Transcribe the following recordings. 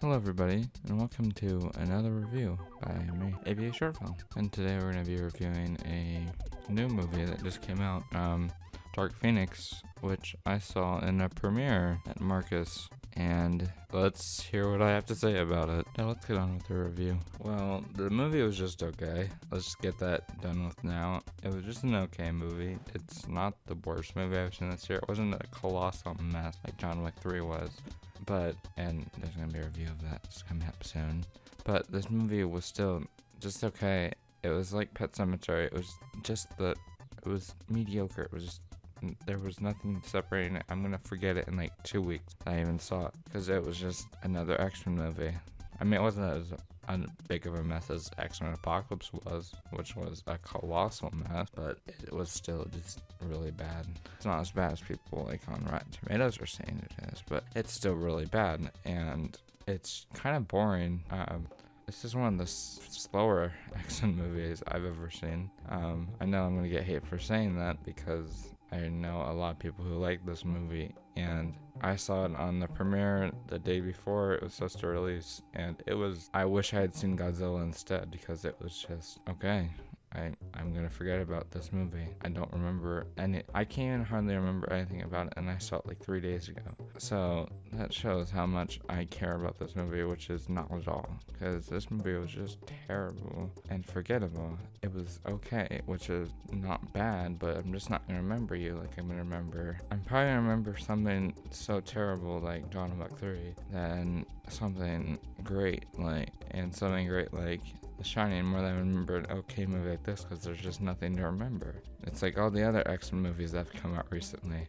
Hello everybody, and welcome to another review by me, ABA Short Film. And today we're going to be reviewing a new movie that just came out, Dark Phoenix, which I saw in a premiere at Marcus. And let's hear what I have to say about it. Now let's get on with the review. Well, the movie was just okay. Let's just get that done with now. It was just an okay movie. It's not the worst movie I've seen this year. It wasn't a colossal mess like John Wick 3 was. And there's gonna be a review of that. It's coming up soon. But this movie was still just okay. It was like Pet Sematary. It was mediocre. There was nothing separating it. I'm gonna forget it in like 2 weeks. I even saw it because it was just another X-Men movie. I mean, it wasn't as big of a mess as X-Men Apocalypse was, which was a colossal mess, but it was still just really bad. It's not as bad as people like on Rotten Tomatoes are saying it is, but it's still really bad, and it's kind of boring. This is one of the slower X-Men movies I've ever seen. I know I'm gonna get hate for saying that because I know a lot of people who like this movie, and I saw it on the premiere the day before it was supposed to release, and I wish I had seen Godzilla instead because it was just okay. I'm gonna forget about this movie. I don't remember I can't even hardly remember anything about it, and I saw it like 3 days ago. So that shows how much I care about this movie, which is not at all, because this movie was just terrible and forgettable. It was okay, which is not bad, but I'm just not gonna remember you like I'm probably gonna remember something so terrible like John Wick 3 than something great like The Shining more than I remember an okay movie like this, because there's just nothing to remember. It's like all the other X-Men movies that have come out recently.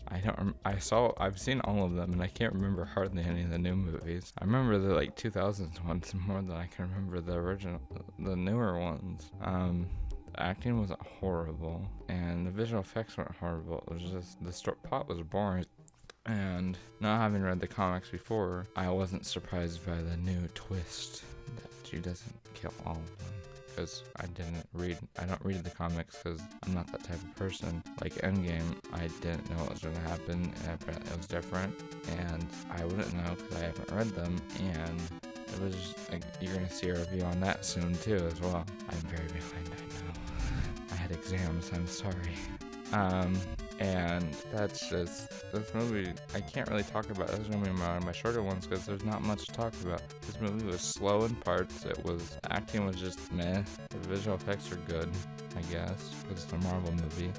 I've seen all of them, and I can't remember hardly any of the new movies. I remember the 2000s ones more than I can remember the newer ones. The acting was horrible, and the visual effects weren't horrible. It was just the plot was boring. And not having read the comics before, I wasn't surprised by the new twist that she doesn't kill all of them. Because I don't read the comics because I'm not that type of person. Like Endgame, I didn't know what was going to happen, and apparently it was different. And I wouldn't know because I haven't read them, and it was just, like, you're going to see a review on that soon too as well. I'm very behind, I know. I had exams, I'm sorry. And that's just, this movie, I can't really talk about. This is going to be one of my shorter ones because there's not much to talk about. This movie was slow in parts. The acting was just meh. The visual effects are good, I guess, because it's a Marvel movie.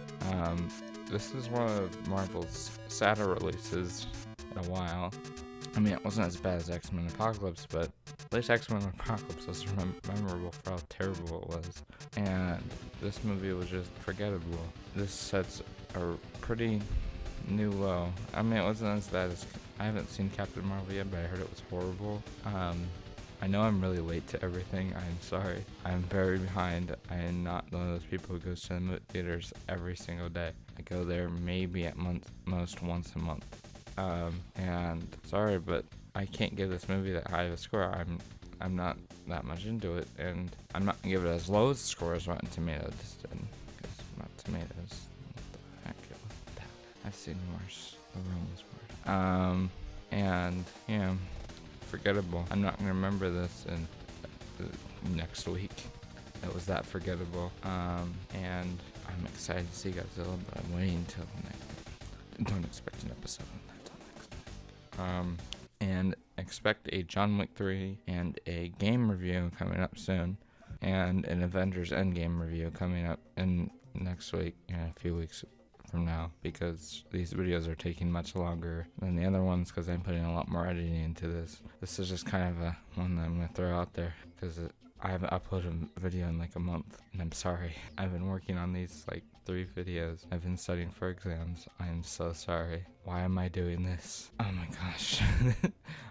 This is one of Marvel's sadder releases in a while. I mean, it wasn't as bad as X-Men Apocalypse, but at least X-Men Apocalypse was memorable for how terrible it was. And this movie was just forgettable. This sets a pretty new low. I mean, it wasn't as bad as... I haven't seen Captain Marvel yet, but I heard it was horrible. I know I'm really late to everything. I'm sorry. I'm very behind. I am not one of those people who goes to the movie theaters every single day. I go there maybe at most once a month. And sorry, but I can't give this movie that high of a score. I'm not that much into it, and I'm not gonna give it as low a score as Rotten Tomatoes did, because Rotten Tomatoes, what the heck was that? I've seen worse. The room was worse. And yeah, forgettable. I'm not gonna remember this in next week. It was that forgettable. And I'm excited to see Godzilla, but I'm waiting until next. Don't expect an episode on that till next week. And expect a John Wick 3 and a game review coming up soon, and an Avengers Endgame review coming up in next week, a few weeks from now, because these videos are taking much longer than the other ones because I'm putting a lot more editing into this. This is just kind of a one that I'm going to throw out there because I haven't uploaded a video in like a month, and I'm sorry. I've been working on these 3 videos. I've been studying for exams. I'm so sorry. Why am I doing this? Oh my gosh.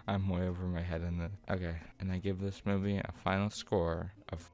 I'm way over my head in this. Okay, and I give this movie a final score of